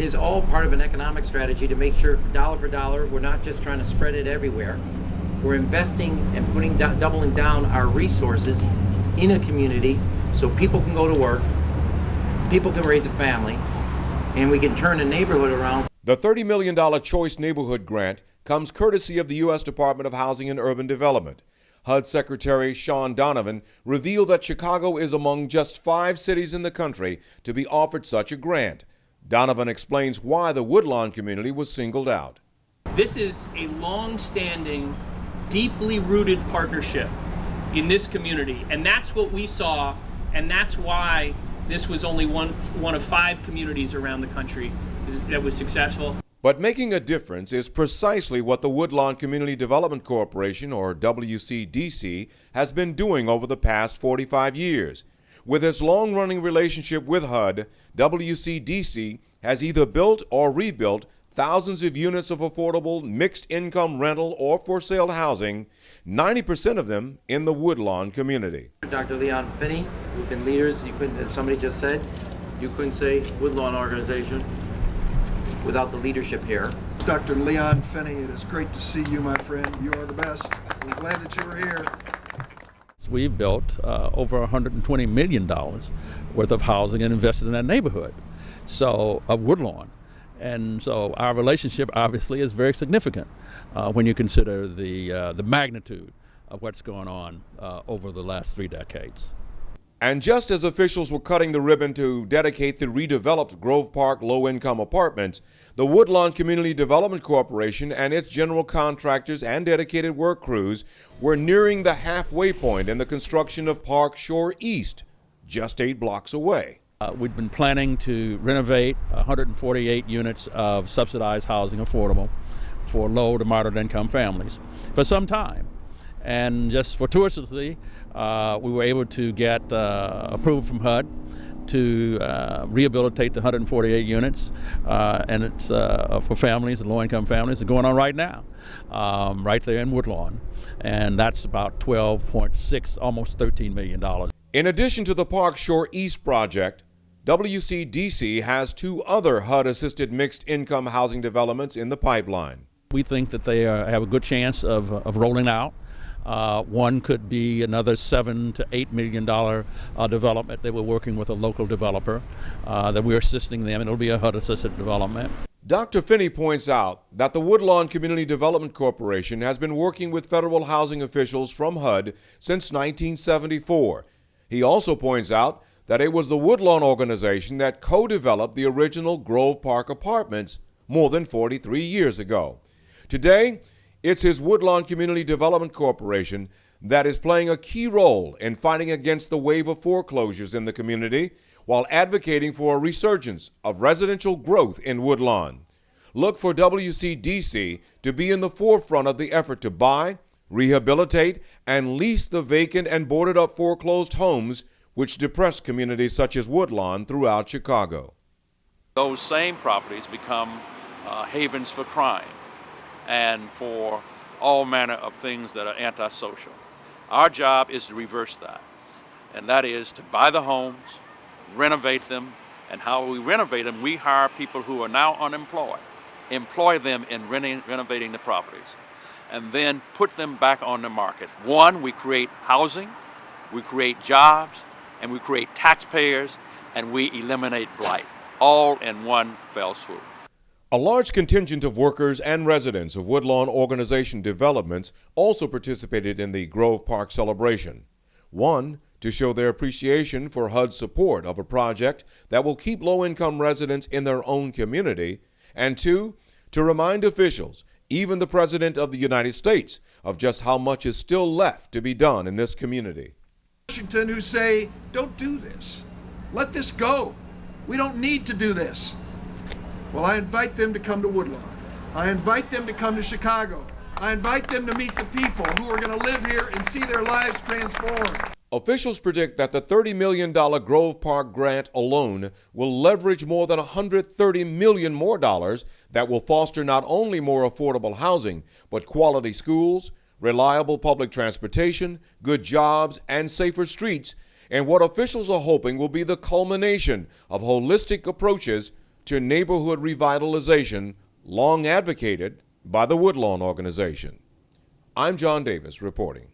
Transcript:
It's all part of an economic strategy to make sure for dollar, we're not just trying to spread it everywhere. We're investing and doubling down our resources in a community so people can go to work, people can raise a family, and we can turn a neighborhood around. The $30 million Choice Neighborhood Grant comes courtesy of the U.S. Department of Housing and Urban Development. HUD Secretary Sean Donovan revealed that Chicago is among just 5 cities in the country to be offered such a grant. Donovan explains why the Woodlawn community was singled out. This is a long-standing, deeply rooted partnership in this community, and that's what we saw, and that's why this was only one of 5 communities around the country that was successful. But making a difference is precisely what the Woodlawn Community Development Corporation, or WCDC, has been doing over the past 45 years. With its long-running relationship with HUD, WCDC has either built or rebuilt thousands of units of affordable mixed-income rental or for-sale housing, 90% of them in the Woodlawn community. Dr. Leon Finney, who've been leaders, as somebody just said, you couldn't say Woodlawn organization without the leadership here. Dr. Leon Finney, it is great to see you, my friend. You are the best. I'm glad that you were here. We've built over $120 million worth of housing and invested in that neighborhood, of Woodlawn. And so our relationship obviously is very significant when you consider the magnitude of what's going on over the last 3 decades. And just as officials were cutting the ribbon to dedicate the redeveloped Grove Parc low-income apartments, the Woodlawn Community Development Corporation and its general contractors and dedicated work crews were nearing the halfway point in the construction of Park Shore East, just 8 blocks away. We've been planning to renovate 148 units of subsidized housing affordable for low to moderate income families for some time. And just fortuitously, we were able to get approval from HUD to rehabilitate the 148 units, and it's for families and low-income families. It's going on right now, right there in Woodlawn, and that's about 12.6, almost $13 million. In addition to the Park Shore East project, WCDC has 2 other HUD-assisted mixed-income housing developments in the pipeline. We think that they have a good chance of rolling out. One could be another $7 to $8 million development that we're working with a local developer that we're assisting them, and it'll be a HUD-assisted development. Dr. Finney points out that the Woodlawn Community Development Corporation has been working with federal housing officials from HUD since 1974. He also points out that it was the Woodlawn organization that co-developed the original Grove Parc apartments more than 43 years ago. Today, it's his Woodlawn Community Development Corporation that is playing a key role in fighting against the wave of foreclosures in the community while advocating for a resurgence of residential growth in Woodlawn. Look for WCDC to be in the forefront of the effort to buy, rehabilitate, and lease the vacant and boarded-up foreclosed homes which depress communities such as Woodlawn throughout Chicago. Those same properties become havens for crime and for all manner of things that are antisocial. Our job is to reverse that, and that is to buy the homes, renovate them, and how we renovate them, we hire people who are now unemployed, employ them in renovating the properties, and then put them back on the market. One, we create housing, we create jobs, and we create taxpayers, and we eliminate blight, all in one fell swoop. A large contingent of workers and residents of Woodlawn Organization Developments also participated in the Grove Parc celebration. One, to show their appreciation for HUD's support of a project that will keep low-income residents in their own community, and 2, to remind officials, even the President of the United States, of just how much is still left to be done in this community. Washington who say, don't do this. Let this go. We don't need to do this. Well, I invite them to come to Woodlawn. I invite them to come to Chicago. I invite them to meet the people who are going to live here and see their lives transformed. Officials predict that the $30 million Grove Parc grant alone will leverage more than $130 million more dollars that will foster not only more affordable housing, but quality schools, reliable public transportation, good jobs, and safer streets, and what officials are hoping will be the culmination of holistic approaches to neighborhood revitalization long advocated by the Woodlawn organization. I'm John Davis reporting.